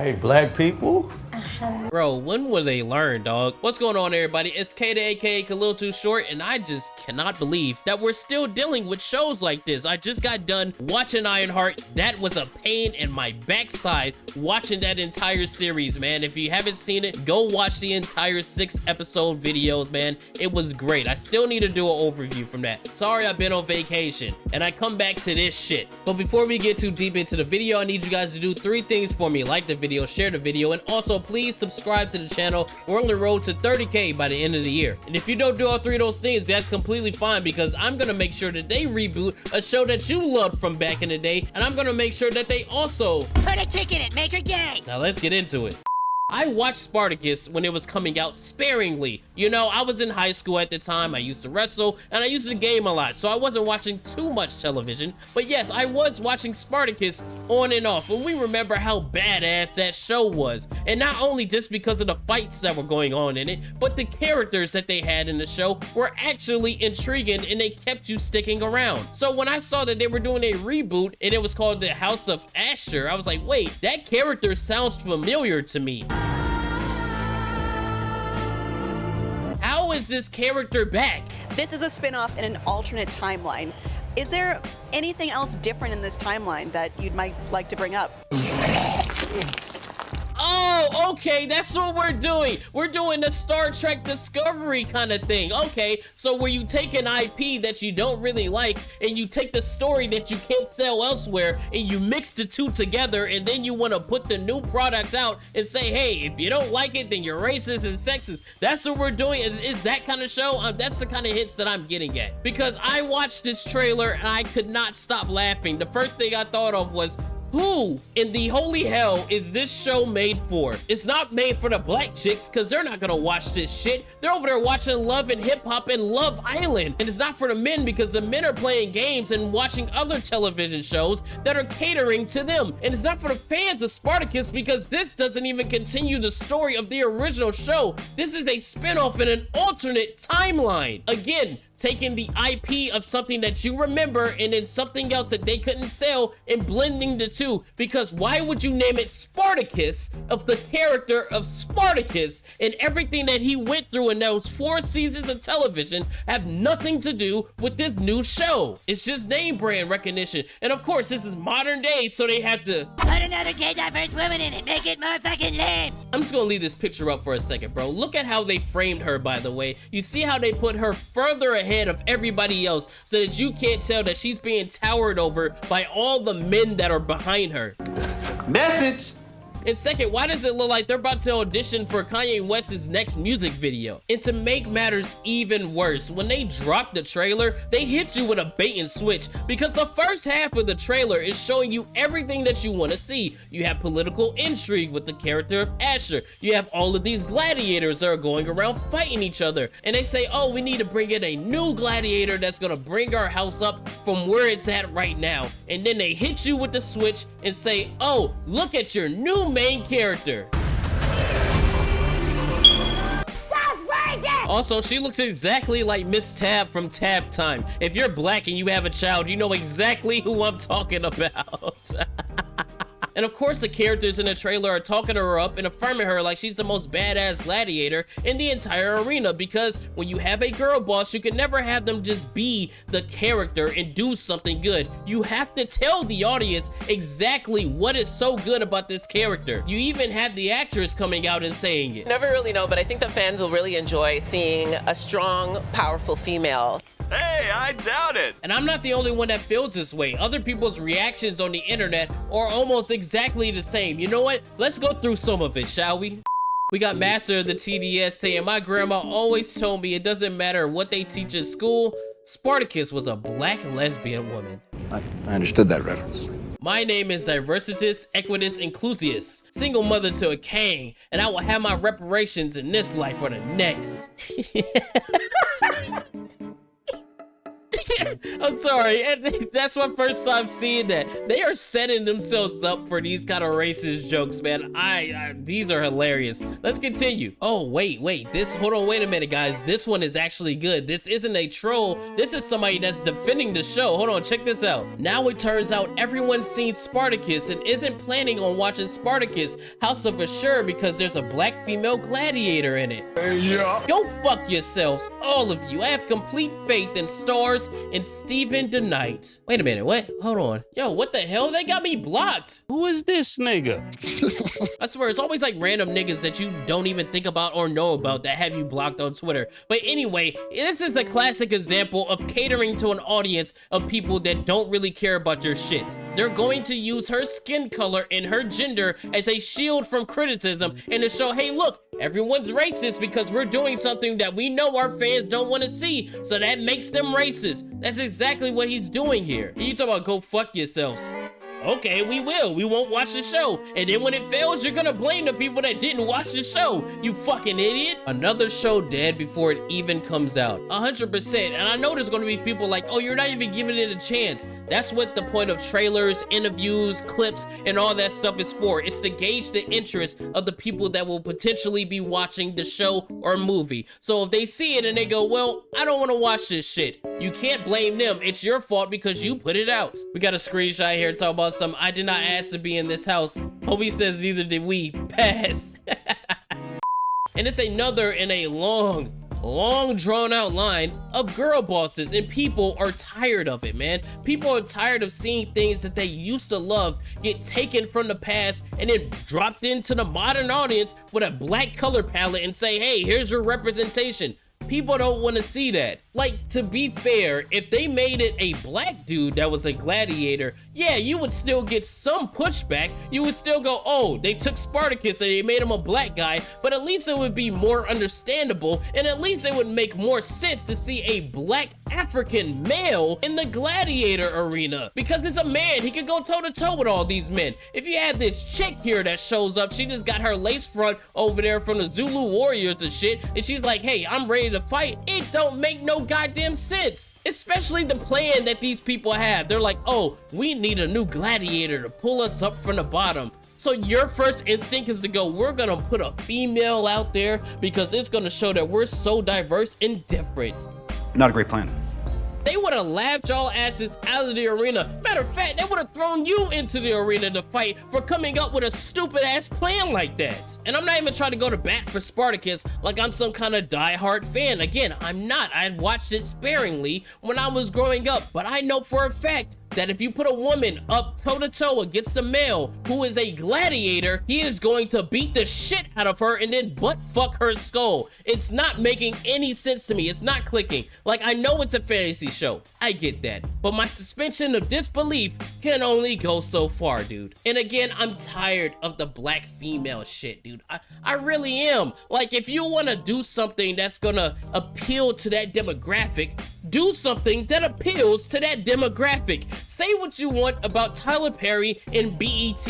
Hey, black people. Bro, when will they learn, dog? What's going on, everybody? It's Kata, aka Khalil Too Short, and I just cannot believe that we're still dealing with shows like this. I just got done watching Ironheart. That was a pain in my backside watching that entire series, man. If you haven't seen it, go watch the entire 6-episode videos, man. It was great. I still need to do an overview from that. Sorry, I've been on vacation, and I come back to this shit. But before we get too deep into the video, I need you guys to do 3 things for me. Like the video, share the video, and also please subscribe to the channel. We're on the road to 30K by the end of the year. And if you don't do all 3 of those things, that's completely fine, because I'm gonna make sure that they reboot a show that you loved from back in the day, and I'm gonna make sure that they also put a chick in it, make her gay. Now let's get into it. I watched Spartacus when it was coming out sparingly. You know, I was in high school at the time, I used to wrestle, and I used to game a lot, so I wasn't watching too much television. But yes, I was watching Spartacus on and off, and we remember how badass that show was. And not only just because of the fights that were going on in it, but the characters that they had in the show were actually intriguing, and they kept you sticking around. So when I saw that they were doing a reboot, and it was called The House of Asher, I was like, wait, that character sounds familiar to me. How is this character back? This is a spin-off in an alternate timeline. Is there anything else different in this timeline that you might like to bring up? Oh, okay, that's what we're doing. We're doing the Star Trek Discovery kind of thing. Okay, so where you take an IP that you don't really like, and you take the story that you can't sell elsewhere, and you mix the two together, and then you want to put the new product out and say, hey, if you don't like it, then you're racist and sexist. That's what we're doing. Is that kind of show? That's the kind of hits that I'm getting at. Because I watched this trailer, and I could not stop laughing. The first thing I thought of was, who in the holy hell is this show made for? It's not made for the black chicks, because they're not gonna watch this shit. They're over there watching Love and Hip Hop and Love Island. And it's not for the men, because the men are playing games and watching other television shows that are catering to them. And it's not for the fans of Spartacus, because this doesn't even continue the story of the original show. This is a spin-off in an alternate timeline. Again, taking the IP of something that you remember and then something else that they couldn't sell and blending the two. Because why would you name it Spartacus of the character of Spartacus, and everything that he went through in those 4 seasons of television have nothing to do with this new show? It's just name brand recognition. And of course, this is modern day, so they have to put another gay diverse woman in it, make it more fucking lame. I'm just gonna leave this picture up for a second, bro. Look at how they framed her, by the way. You see how they put her further ahead of everybody else so that you can't tell that she's being towered over by all the men that are behind her. Message. And second, why does it look like they're about to audition for Kanye West's next music video? And to make matters even worse, when they dropped the trailer, they hit you with a bait and switch, because the first half of the trailer is showing you everything that you want to see. You have political intrigue with the character of Asher. You have all of these gladiators that are going around fighting each other. And they say, oh, we need to bring in a new gladiator that's gonna bring our house up from where it's at right now. And then they hit you with the switch and say, oh, look at your new main character. Also, she looks exactly like Miss Tab from Tab Time. If you're black and you have a child, you know exactly who I'm talking about. And of course, the characters in the trailer are talking her up and affirming her like she's the most badass gladiator in the entire arena, because when you have a girl boss, you can never have them just be the character and do something good. You have to tell the audience exactly what is so good about this character. You even have the actress coming out and saying it. Never really know, but I think the fans will really enjoy seeing a strong, powerful female. Hey, I doubt it. And I'm not the only one that feels this way. Other people's reactions on the internet are almost exactly the same. You know what? Let's go through some of it, shall we? We got Master of the TDS saying, my grandma always told me it doesn't matter what they teach in school. Spartacus was a black lesbian woman. I understood that reference. My name is Diversitas Equitas Inclusius, single mother to a king, and I will have my reparations in this life or the next. I'm sorry, and that's my first time seeing that. They are setting themselves up for these kind of racist jokes, man. These are hilarious. Let's continue. Oh, wait, hold on, wait a minute, guys. This one is actually good. This isn't a troll. This is somebody that's defending the show. Hold on, check this out. Now it turns out everyone's seen Spartacus and isn't planning on watching Spartacus House of Assure because there's a black female gladiator in it. Yeah. Go fuck yourselves, all of you. I have complete faith in Stars and Steven DeKnight. Wait a minute, what? Hold on. Yo, what the hell? They got me blocked. Who is this nigga? I swear, it's always like random niggas that you don't even think about or know about that have you blocked on Twitter. But anyway, this is a classic example of catering to an audience of people that don't really care about your shit. They're going to use her skin color and her gender as a shield from criticism and to show, hey, look, everyone's racist because we're doing something that we know our fans don't want to see, so that makes them racist. That's exactly what he's doing here. And you talk about go fuck yourselves. Okay, we will. We won't watch the show. And then when it fails, you're gonna blame the people that didn't watch the show. You fucking idiot. Another show dead before it even comes out. 100%. And I know there's gonna be people like, oh, you're not even giving it a chance. That's what the point of trailers, interviews, clips, and all that stuff is for. It's to gauge the interest of the people that will potentially be watching the show or movie. So if they see it and they go, well, I don't wanna watch this shit, you can't blame them. It's your fault because you put it out. We got a screenshot here talking about some, I did not ask to be in this house. Homie says neither did we. Pass. And it's another in a long drawn out line of girl bosses, and people are tired of it, man. People are tired of seeing things that they used to love get taken from the past and then dropped into the modern audience with a black color palette and say, hey, here's your representation. People don't want to see that. Like, to be fair, if they made it a black dude that was a gladiator, yeah, you would still get some pushback. You would still go, oh, they took Spartacus and they made him a black guy, but at least it would be more understandable, and at least it would make more sense to see a black African male in the gladiator arena, because it's a man. He could go toe-to-toe with all these men. If you have this chick here that shows up, she just got her lace front over there from the Zulu warriors and shit, and she's like, hey, I'm ready to fight. It don't make no goddamn sense. Especially the plan that these people have. They're like, oh, we need a new gladiator to pull us up from the bottom. So your first instinct is to go, we're gonna put a female out there because it's gonna show that we're so diverse and different. Not a great plan. They would have laughed y'all asses out of the arena. Matter of fact, they would have thrown you into the arena to fight for coming up with a stupid ass plan like that. And I'm not even trying to go to bat for Spartacus like I'm some kind of diehard fan. Again, I'm not. I had watched it sparingly when I was growing up, but I know for a fact that if you put a woman up toe-to-toe against a male who is a gladiator, he is going to beat the shit out of her and then butt fuck her skull. It's not making any sense to me. It's not clicking. Like, I know it's a fantasy show. I get that. But my suspension of disbelief can only go so far, dude. And again, I'm tired of the black female shit, dude. I really am. Like, if you want to do something that's gonna appeal to that demographic, do something that appeals to that demographic. Say what you want about Tyler Perry and BET.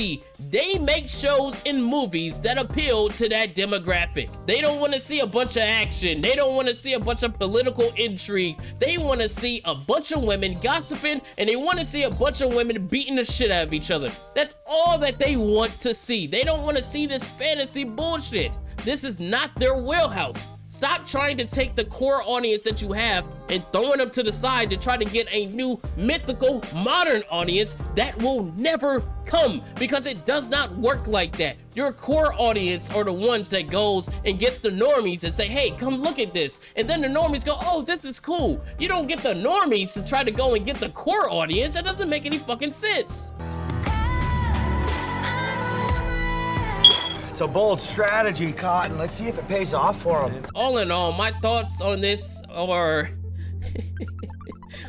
They make shows and movies that appeal to that demographic. They don't want to see a bunch of action. They don't want to see a bunch of political intrigue. They want to see a bunch of women gossiping, and they want to see a bunch of women beating the shit out of each other. That's all that they want to see. They don't want to see this fantasy bullshit. This is not their wheelhouse. Stop trying to take the core audience that you have and throwing them to the side to try to get a new mythical modern audience that will never come, because it does not work like that. Your core audience are the ones that goes and get the normies and say, hey, come look at this. And then the normies go, oh, this is cool. You don't get the normies to try to go and get the core audience. That doesn't make any fucking sense. It's a bold strategy, Cotton. Let's see if it pays off for him. All in all, my thoughts on this are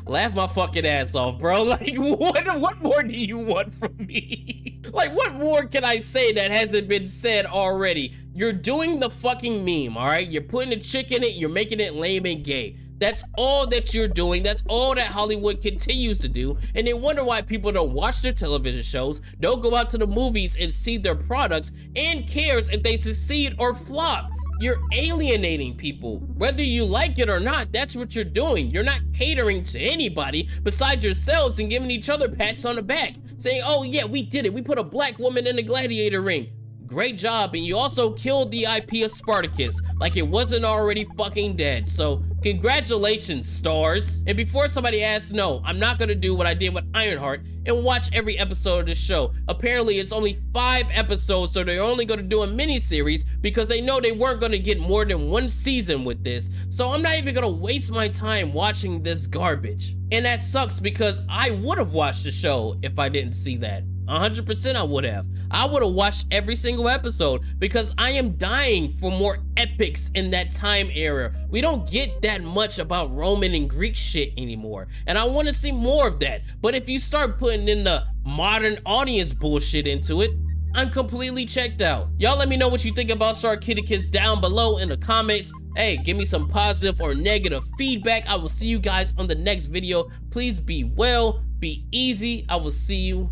laugh my fucking ass off, bro. Like, what more do you want from me? Like, what more can I say that hasn't been said already? You're doing the fucking meme, all right? You're putting a chick in it, you're making it lame and gay. That's all that you're doing. That's all that Hollywood continues to do. And they wonder why people don't watch their television shows, don't go out to the movies and see their products, and cares if they succeed or flops. You're alienating people. Whether you like it or not, that's what you're doing. You're not catering to anybody besides yourselves and giving each other pats on the back, saying, oh yeah, we did it. We put a black woman in the gladiator ring. Great job, and you also killed the IP of Spartacus like it wasn't already fucking dead. So congratulations, stars. And before somebody asks, no, I'm not gonna do what I did with Ironheart and watch every episode of this show. Apparently it's only 5 episodes, so they're only gonna do a mini-series because they know they weren't gonna get more than 1 season with this. So I'm not even gonna waste my time watching this garbage. And that sucks because I would have watched the show if I didn't see that. 100% I would have. I would have watched every single episode because I am dying for more epics in that time era. We don't get that much about Roman and Greek shit anymore, and I want to see more of that. But if you start putting in the modern audience bullshit into it, I'm completely checked out. Y'all let me know what you think about Spartacus down below in the comments. Hey, give me some positive or negative feedback. I will see you guys on the next video. Please be well, be easy. I will see you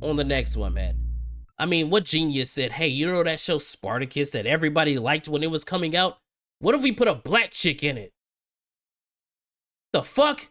on the next one, man. I mean, what genius said, hey, you know that show Spartacus that everybody liked when it was coming out? What if we put a black chick in it? The fuck?